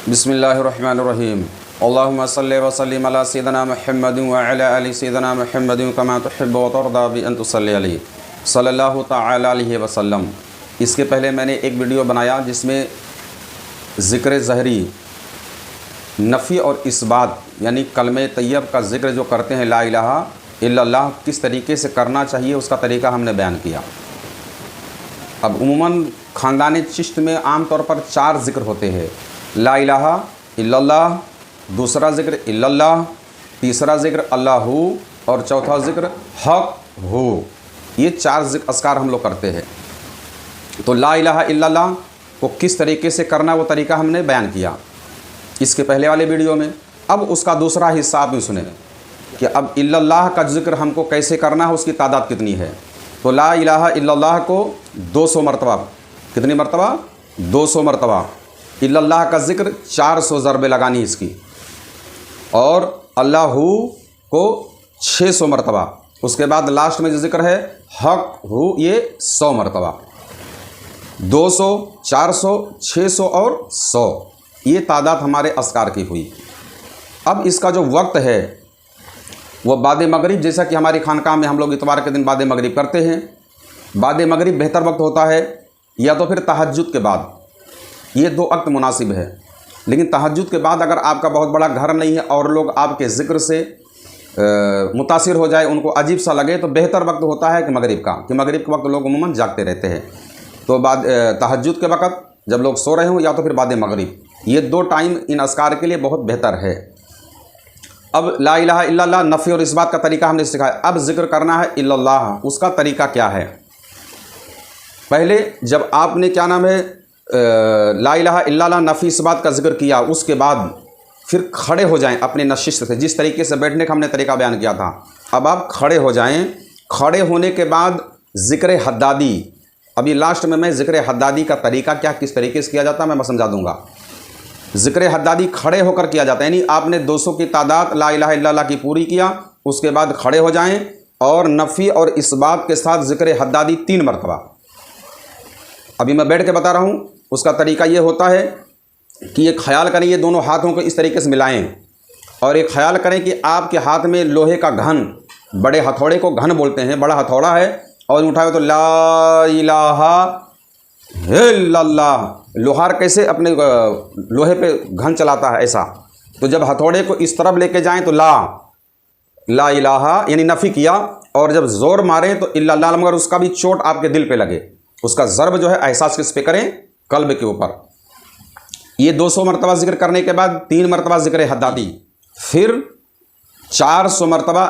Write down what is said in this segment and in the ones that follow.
बिस्मिल्लाहिर्रहमानिर्रहीम। अल्लाहुम्मा सल्लि व सल्लिम अला सय्यिदिना मुहम्मदिन व अला आलि सय्यिदिना मुहम्मदिन कमा तुहिब्बु व तर्दा बि अन तुसल्लि अलैहि सल्लल्लाहु तआला अलैहि वसल्लम। इसके पहले मैंने एक वीडियो बनाया जिसमें ज़िक्र ज़हरी, नफ़ी और इस्बात यानी कलमे तैयब का ज़िक्र जो करते हैं ला इलाहा इल्लल्लाह, किस तरीके से करना चाहिए उसका तरीका हमने बयान किया। अब उमूमन ख़ानदान चिश्त में आम तौर पर 4 ज़िक्र होते हैं, ला इलाहा इल्लल्लाह, दूसरा ज़िक्र इल्लल्लाह, तीसरा ज़िक्र अल्लाहु और चौथा ज़िक्र हक हो। ये 4 ज़िक्र अस्कार हम लोग करते हैं। तो ला इलाहा इल्लल्लाह को किस तरीके से करना वो तरीका हमने बयान किया इसके पहले वाले वीडियो में। अब उसका दूसरा हिस्सा आप भी सुने कि अब इल्लल्लाह का ज़िक्र हमको कैसे करना है, उसकी तादाद कितनी है। तो ला इलाहा इल्लल्लाह को 200 मरतबा, कितनी मरतबा? 200 मरतबा। इल्लल्लाह का ज़िक्र 400 ज़रबे लगानी इसकी, और अल्लाहु को 600 मरतबा। उसके बाद लास्ट में जो ज़िक्र है हक हु, ये 100 मरतबा। 200, 400, 600 और 100, ये तादाद हमारे अस्कार की हुई। अब इसका जो वक्त है वो बाद मगरिब, जैसा कि हमारी खानकाह में हम लोग इतवार के दिन बाद मगरिब करते हैं। बाद मगरिब बेहतर वक्त होता है, या तो फिर तहज्जुद के बाद, ये 2 वक्त मुनासिब है। लेकिन तहज्जुद के बाद अगर आपका बहुत बड़ा घर नहीं है और लोग आपके ज़िक्र से मुतासिर हो जाए, उनको अजीब सा लगे, तो बेहतर वक्त होता है कि मगरिब का, कि मगरिब के वक्त लोग उमूमन जागते रहते हैं। तो बाद तहज्जुद के वक्त जब लोग सो रहे हों, या तो फिर बाद मगरिब, ये 2 टाइम इन अस्कार के लिए बहुत बेहतर है। अब ला इलाहा इल्लल्लाह नफ़ी और इस्बात का तरीका हमने सिखाया। अब ज़िक्र करना है इल्लल्लाह, उसका तरीका क्या है? पहले जब आपने क्या नाम है ला इलाहा इल्लल्लाह नफ़ी इस्बात का ज़िक्र किया, उसके बाद फिर खड़े हो जाएं अपने नशिस्त से, जिस तरीके से बैठने का हमने तरीका बयान किया था। अब आप खड़े हो जाएं। खड़े होने के बाद ज़िक्र हद्दादी, अभी लास्ट में मैं ज़िक्र हद्दादी का तरीका क्या किस तरीके से किया जाता है मैं समझा दूँगा। ज़िक्र हद्दादी खड़े होकर किया जाता है, यानी आपने 200 की तादाद ला इलाहा इल्लल्लाह की पूरी किया, उसके बाद खड़े हो जाएं और नफ़ी और इस्बात के साथ ज़िक्र हद्दादी 3 मरतबा। अभी मैं बैठ के बता रहा हूँ, उसका तरीका ये होता है कि ये ख्याल करें, ये दोनों हाथों को इस तरीके से मिलाएं, और ये ख्याल करें कि आपके हाथ में लोहे का घन, बड़े हथौड़े को घन बोलते हैं, बड़ा हथौड़ा है, और उठाए तो ला इलाहा इल्लल्लाह। लोहार कैसे अपने लोहे पे घन चलाता है, ऐसा। तो जब हथौड़े को इस तरफ लेके जाएं तो ला इलाहा यानी नफ़ी किया, और जब ज़ोर मारें तो इल्लल्लाह, मगर उसका भी चोट आपके दिल पे लगे, उसका ज़र्ब जो है एहसास किस पे करें? कल्ब के ऊपर। ये 200 मरतबा ज़िक्र करने के बाद 3 मरतबा ज़िक्र हद्दादी, फिर 400 मरतबा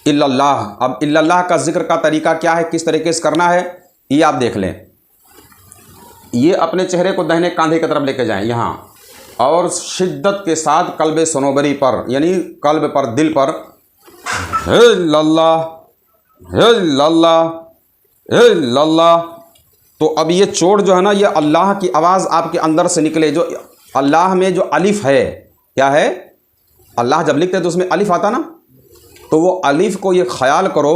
इल्लल्लाह। अब इल्लल्लाह का ज़िक्र का तरीका क्या है, किस तरीके से करना है, ये आप देख लें। ये अपने चेहरे को दाहिने कांधे की तरफ लेके जाएं यहाँ, और शिद्दत के साथ कल्ब सनोबरी पर, यानी कल्ब पर, दिल पर, इल्लल्लाह इल्लल्लाह इल्लल्लाह। तो अब ये चोट जो है ना, ये अल्लाह की आवाज़ आपके अंदर से निकले। जो अल्लाह में जो अलिफ है, क्या है? अल्लाह जब लिखते हैं तो उसमें अलिफ आता ना, तो वो अलिफ को ये ख्याल करो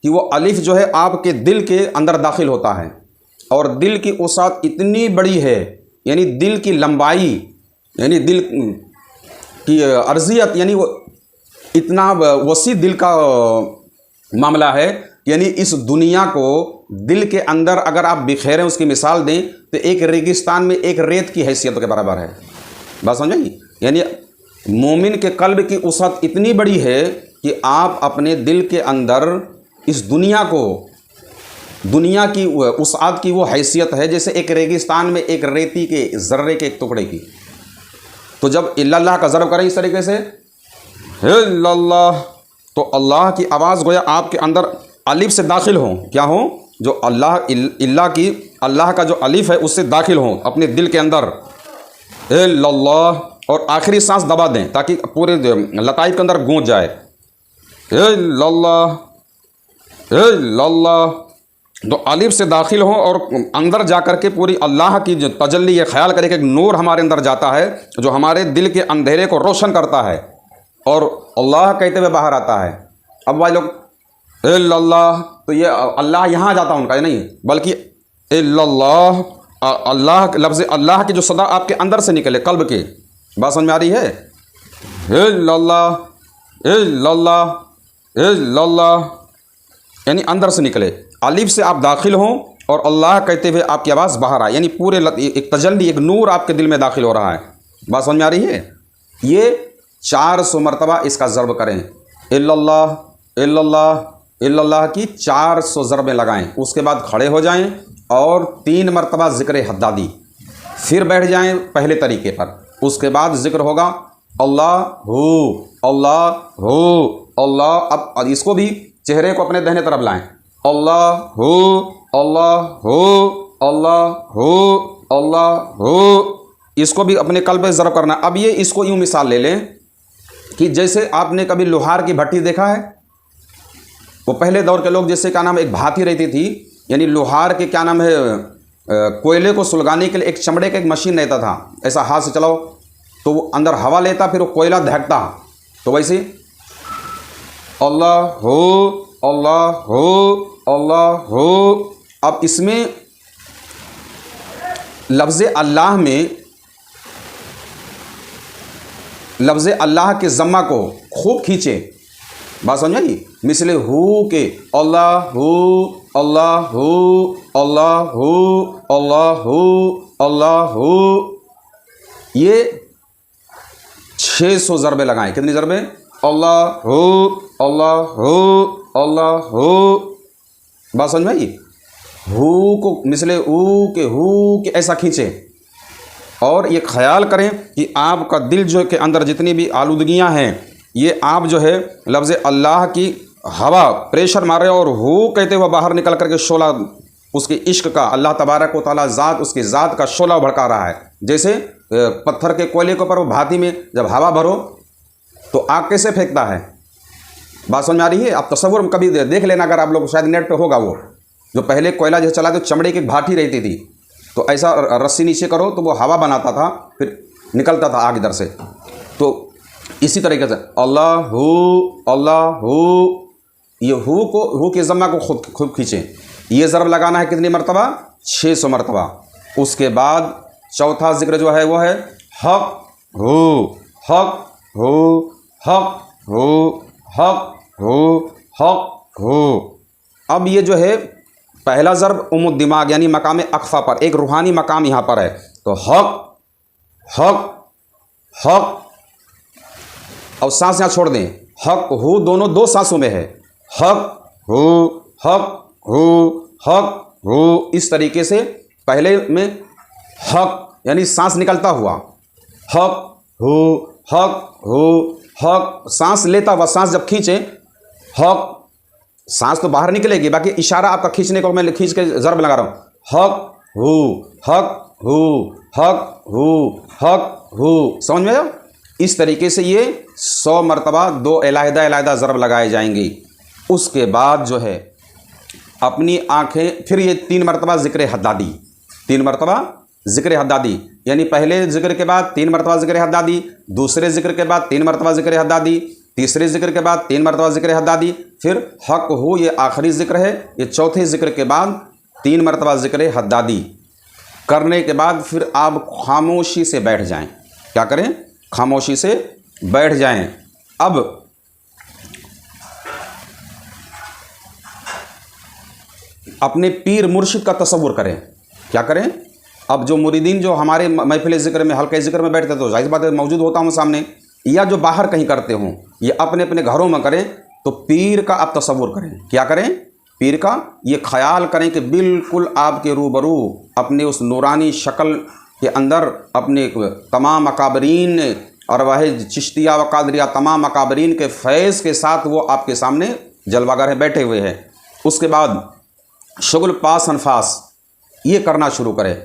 कि वो अलिफ जो है आपके दिल के अंदर दाखिल होता है, और दिल की वसाअत इतनी बड़ी है, यानी दिल की लंबाई, यानी दिल की अर्जियत, यानी वो इतना वसी दिल का मामला है, यानी इस दुनिया को दिल के अंदर अगर आप बिखेरें, उसकी मिसाल दें तो एक रेगिस्तान में एक रेत की हैसियत के बराबर है। बात समझेंगी? यानी मोमिन के कल्ब की वसाअत इतनी बड़ी है कि आप अपने दिल के अंदर इस दुनिया को, दुनिया की वसाअत की वो हैसियत है जैसे एक रेगिस्तान में एक रेती के ज़र्रे के एक टुकड़े की। तो जब इल्लल्लाह का ज़र्ब करें इस तरीके से इल्लल्लाह, तो अल्लाह की आवाज़ गोया आपके अंदर अलिफ से दाखिल हो, क्या हो? जो अल्लाह का जो अलिफ है उससे दाखिल हो अपने दिल के अंदर, इल्लल्लाह, और आखिरी सांस दबा दें ताकि पूरे लताइफ के अंदर गूंज जाए, इल्लल्लाह इल्लल्लाह। तो अलिफ से दाखिल हो और अंदर जा कर के पूरी अल्लाह की जो तजल्ली, ये ख्याल करें कि एक नूर हमारे अंदर जाता है जो हमारे दिल के अंधेरे को रोशन करता है, और अल्लाह कहते हुए बाहर आता है। अब भाई लोग इल्लल्लाह, तो ये अल्लाह यहाँ जाता उनका नहीं, बल्कि इल्लल्लाह अल्लाह, लफ्ज़ अल्लाह की जो सदा आपके अंदर से निकले, कल्ब के, बात समझ में आ रही है? इल्लल्लाह इल्लल्लाह इल्लल्लाह, यानी अंदर से निकले। अलिफ से आप दाखिल हों और अल्लाह कहते हुए आपकी आवाज़ बाहर आए, यानी पूरे एक तजल्ली, एक नूर आपके दिल में दाखिल हो रहा है। बात समझ में आ रही है? ये 400 मरतबा इसका ज़र्ब करें। इल्लल्लाह इल्लल्लाह इल्लल्लाह की 400 ज़रबें लगाएं। उसके बाद खड़े हो जाएं और 3 मरतबा ज़िक्र हद्दादी, फिर बैठ जाएं पहले तरीके पर। उसके बाद ज़िक्र होगा अल्लाह हू अल्लाह हू अल्लाह। अब इसको भी चेहरे को अपने दाहिने तरफ लाएं। अल्लाह हू अल्लाह हू अल्लाह हू अल्लाह हू, इसको भी अपने कल्ब पे ज़रब करना। अब ये इसको यूँ मिसाल ले लें कि जैसे आपने कभी लोहार की भट्टी देखा है? वो पहले दौर के लोग, जैसे क्या नाम है, एक भाती रहती थी, यानी लोहार के क्या नाम है, कोयले को सुलगाने के लिए एक चमड़े का एक मशीन रहता था। ऐसा हाथ से चलाओ तो वो अंदर हवा लेता, फिर वो कोयला धकता। तो वैसे अल्लाह हो अल्लाह हो अल्लाह हो। अब इसमें लफ्ज़ अल्लाह में, लफ्ज़ अल्लाह के ज़म्मा को खूब खींचे। बात समझ आई? मिसले हु के अल्लाह हु अल्लाह हु अल्लाह हु अल्लाह हु अल्लाह हु, ये 600 ज़रबे लगाएं। कितनी ज़रबे? अल्लाह हु अल्लाह हु अल्लाह हु। बात समझ में आई? हु को मिसले ऊ के हु के ऐसा खींचे और ये ख्याल करें कि आपका दिल जो के अंदर जितनी भी आलूदगियां हैं, ये आप जो है लफ्ज़ अल्लाह की हवा प्रेशर मार रहे हो और हु कहते हुए बाहर निकल करके शोला उसके इश्क का, अल्लाह तबारक व तआला ज़ात, उसकी ज़ात का शोला भड़का रहा है। जैसे पत्थर के कोयले के ऊपर वो भाती में जब हवा भरो तो आग कैसे फेंकता है। बात समझ में आ रही है? आप तसव्वुर कभी देख लेना, अगर आप लोग, शायद नेट पे होगा, वो जो पहले कोयला जैसे चला तो चमड़े की भाटी रहती थी, तो ऐसा रस्सी नीचे करो तो वो हवा बनाता था, फिर निकलता था आग इधर से। तो इसी तरीके से अल्लाह हू, ये हू को, हू के ज़म्मा को खुद खींचें। ये ज़रब लगाना है कितनी मरतबा? 600 मरतबा। उसके बाद चौथा ज़िक्र जो है वो है हक हू हक हू हक हू हक हू हक हू। अब ये जो है पहला ज़रब उमुद दिमाग यानी मकाम अक़फ़ा पर, एक रूहानी मकाम यहाँ पर है। तो हक हक हक, और सांस यहाँ छोड़ दें। हक हू दोनों 2 सांसों में है। हक हू हक हू हक हू। इस तरीके से पहले में हक यानी सांस निकलता हुआ, हक हू हक हू हक, सांस लेता हुआ, सांस जब खींचे हक, सांस तो बाहर निकलेगी, बाकी इशारा आपका खींचने को, मैं खींच के ज़रब लगा रहा हूँ। हक हू हक हू हक हू हक हू। समझ में आया? इस तरीके से ये 100 मरतबा 2 अलहदा ज़रब लगाए जाएंगे। उसके बाद जो है अपनी आँखें, फिर ये 3 मरतबा ज़िक्र हद्दादी, 3 मरतबा ज़िक्र हद्दादी, यानी पहले ज़िक्र के बाद 3 मरतबा ज़िक्र हद्दादी, दूसरे ज़िक्र के बाद 3 मरतबा ज़िक्र हद्दादी, तीसरे ज़िक्र के बाद 3 मरतबा ज़िक्र हद्दादी, फिर हक हो ये आखिरी ज़िक्र है, ये चौथे ज़िक्र के बाद 3 मरतबा ज़िक्र हद्दादी करने के बाद फिर आप खामोशी से बैठ जाएं। क्या करें? खामोशी से बैठ जाएं। अब अपने पीर मुर्शिद का तसव्वुर करें। क्या करें? अब जो मुरीदीन जो हमारे महफिल ज़िक्र में, हल्के ज़िक्र में बैठते तो जाहिर बात है मौजूद होता हूँ सामने, या जो बाहर कहीं करते हों, ये अपने अपने घरों में करें, तो पीर का आप तसव्वुर करें। क्या करें? पीर का ये ख्याल करें कि बिल्कुल आपके रूबरू अपने उस नूरानी शक्ल के अंदर अपने तमाम अकाबरीन और वह चिश्तिया व कादरिया तमाम अकाबरीन के फैज़ के साथ वो आपके सामने जलवागर हैं, बैठे हुए हैं। उसके बाद शुगल पास अनफास ये करना शुरू करें।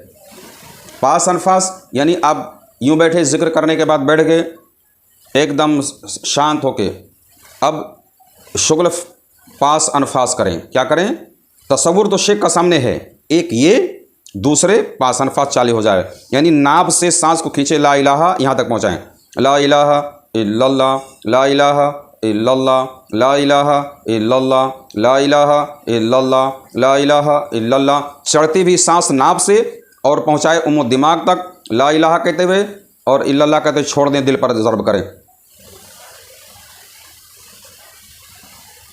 पास अनफास यानी आप यूँ बैठे, ज़िक्र करने के बाद बैठ गए एकदम शांत होके, अब शुगल पास अनफास करें। क्या करें? तसव्वुर तो शेख का सामने है, एक ये, दूसरे पास अनफास चालू हो जाए, यानी नाभ से सांस को खींचे, ला इलाहा यहाँ तक पहुँचाएँ, ला इलाहा इल्लल्लाह ला इलाहा इल्लल्लाह ला इलाहा इल्लल्लाह ला इलाहा इल्लल्लाह ला इलाहा इल्लल्लाह। चढ़ती हुई सांस नाभ से और पहुँचाए उम्म दिमाग तक, ला इलाहा कहते हुए और इल्लल्लाह कहते हुए छोड़ दें, दिल पर ज़र्ब करें।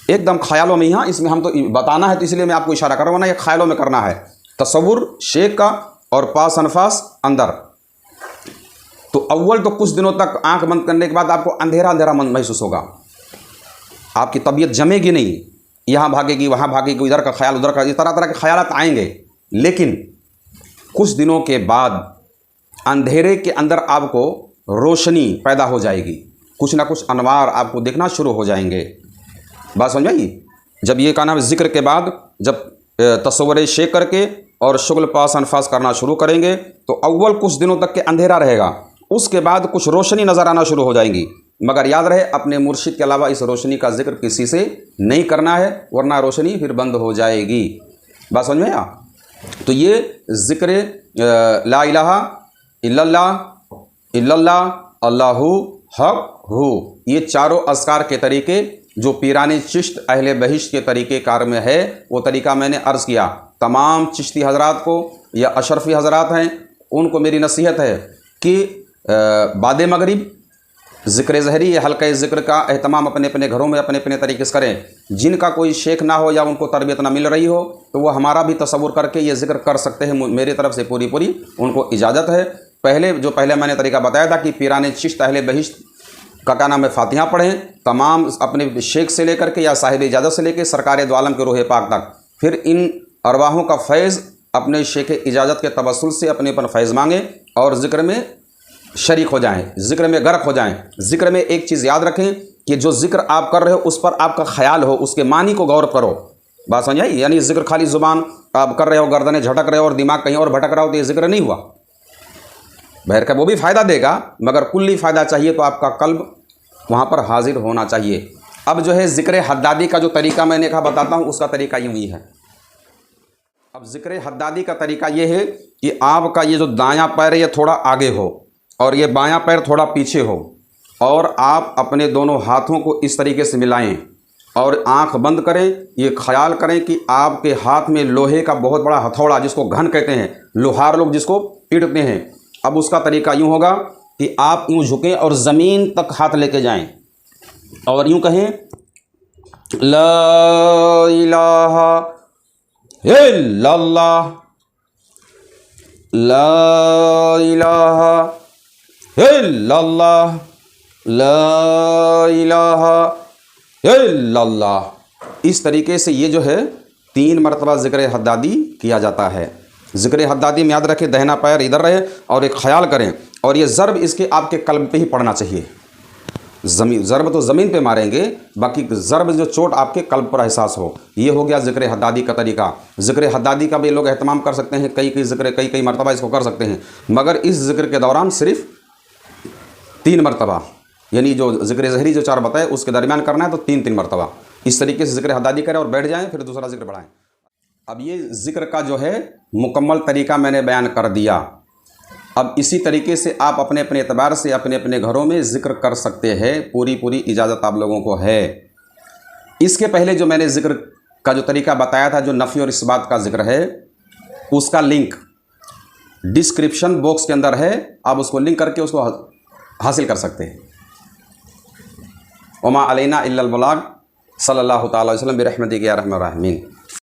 एकदम ख्यालों में, यहाँ इसमें हम तो बताना है तो इसलिए मैं आपको इशारा कर रहा हूँ ना, ये ख्यालों में करना है। तसव्वुर शेख का और पास अनफास अंदर। तो अव्वल तो कुछ दिनों तक आंख बंद करने के बाद आपको अंधेरा अंधेरा मन महसूस होगा, आपकी तबीयत जमेगी नहीं, यहाँ भागेगी वहाँ भागेगी, इधर का ख्याल उधर का, इस तरह तरह के ख्यालात आएंगे। लेकिन कुछ दिनों के बाद अंधेरे के अंदर आपको रोशनी पैदा हो जाएगी, कुछ ना कुछ अनवार आपको दिखना शुरू हो जाएंगे। बात समझ आई? जब ये का नाम जिक्र के बाद जब तसव्वुर शेख करके और शुगल पास अनफास करना शुरू करेंगे तो अव्वल कुछ दिनों तक के अंधेरा रहेगा, उसके बाद कुछ रोशनी नज़र आना शुरू हो जाएंगी। मगर याद रहे अपने मुर्शिद के अलावा इस रोशनी का जिक्र किसी से नहीं करना है, वरना रोशनी फिर बंद हो जाएगी। बात समझ में आया? तो ये जिक्र ला इलाहा इल्लल्लाह अल्लाहु हक हु, ये चारों अस्कार के तरीके जो पीरानी चिश्त अहले बहिश्त के तरीके कार में है, वो तरीका मैंने अर्ज़ किया। तमाम चिश्ती हजरात को या अशरफी हजरात हैं उनको मेरी नसीहत है कि बाद मगरिब ज़िक्र ज़हरी या हल्का ज़िक्र का एहतमाम अपने अपने घरों में अपने अपने तरीके से करें। जिनका कोई शेख ना हो या उनको तरबियत ना मिल रही हो तो वो हमारा भी तसव्वुर करके ये ज़िक्र कर सकते हैं, मेरी तरफ से पूरी पूरी उनको इजाज़त है। पहले मैंने तरीका बताया था कि पीराने चिश्त अहले बहिश्त का क्या नाम है फातिहा पढ़ें, तमाम अपने शेख से लेकर के या साहिब इजाज़त से लेकर सरकार दो आलम के रूह पाक तक, फिर इन अरवाहों का फैज़ अपने शेख इजाज़त के तवस्सुल से अपने पर फैज़ मांगें और ज़िक्र में शरीक हो जाएं, ज़िक्र में गर्क हो जाएं। ज़िक्र में एक चीज़ याद रखें कि जो ज़िक्र आप कर रहे हो उस पर आपका ख्याल हो, उसके मानी को गौर करो। बात समझ आई? यानी ज़िक्र खाली ज़ुबान आप कर रहे हो, गर्दनें झटक रहे हो और दिमाग कहीं और भटक रहा हो तो ये ज़िक्र नहीं हुआ। बहर का वो भी फ़ायदा देगा मगर कुल्ली फ़ायदा चाहिए तो आपका कल्ब वहाँ पर हाजिर होना चाहिए। अब जो है ज़िक्र हद्दादी का जो तरीका मैंने कहा बताता हूँ, उसका तरीका यूँ ही है। अब ज़िक्र हद्दादी का तरीका ये है कि आपका ये जो दायां पैर ये थोड़ा आगे हो और ये बायां पैर थोड़ा पीछे हो और आप अपने दोनों हाथों को इस तरीके से मिलाएं और आंख बंद करें। ये ख्याल करें कि आपके हाथ में लोहे का बहुत बड़ा हथौड़ा, जिसको घन कहते हैं, लोहार लोग जिसको पीटते हैं। अब उसका तरीका यूँ होगा कि आप यूँ झुकें और ज़मीन तक हाथ लेके जाएं और यूँ कहें ला इलाहा इल्लल्लाह ला इलाहा इल्लल्लाह ला इलाहा इल्लल्लाह। इस तरीके से ये जो है 3 मरतबा ज़िक्र हद्दादी किया जाता है। ज़िक्र हद्दादी में याद रखें दाहिना पैर इधर रहे और एक ख्याल करें और ये ज़र्ब इसके आपके कल्ब पे ही पड़ना चाहिए। ज़र्ब तो ज़मीन पे मारेंगे, बाकी ज़र्ब जो चोट आपके कल्ब पर एहसास हो। ये हो गया ज़िक्र हद्दादी का तरीका। ज़िक्र हद्दादी का भी लोग एहतमाम कर सकते हैं, कई मरतबा इसको कर सकते हैं, मगर इस ज़िक्र के दौरान सिर्फ 3 मरतबा, यानी जो ज़िक्र ज़हरी जो 4 बताए उसके दरमियान करना है तो 3 मरतबा इस तरीके से ज़िक्र हद्दादी करें और बैठ जाएँ, फिर दूसरा ज़िक्र बढ़ाएँ। अब ये ज़िक्र का जो है मुकम्मल तरीका मैंने बयान कर दिया। अब इसी तरीके से आप अपने अपने एतबार से अपने अपने घरों में ज़िक्र कर सकते हैं, पूरी इजाज़त आप लोगों को है। इसके पहले जो मैंने ज़िक्र का जो तरीका बताया था, जो नफ़ी और इस्बात का ज़िक्र है, उसका लिंक डिस्क्रिप्शन बॉक्स के अंदर है, आप उसको लिंक करके उसको हासिल कर सकते हैं। वमा अलैना इल्लल बलाग सल्लल्लाहु तआला अलैहि वसल्लम बिरहमतिहि या रहमान रहीमीन।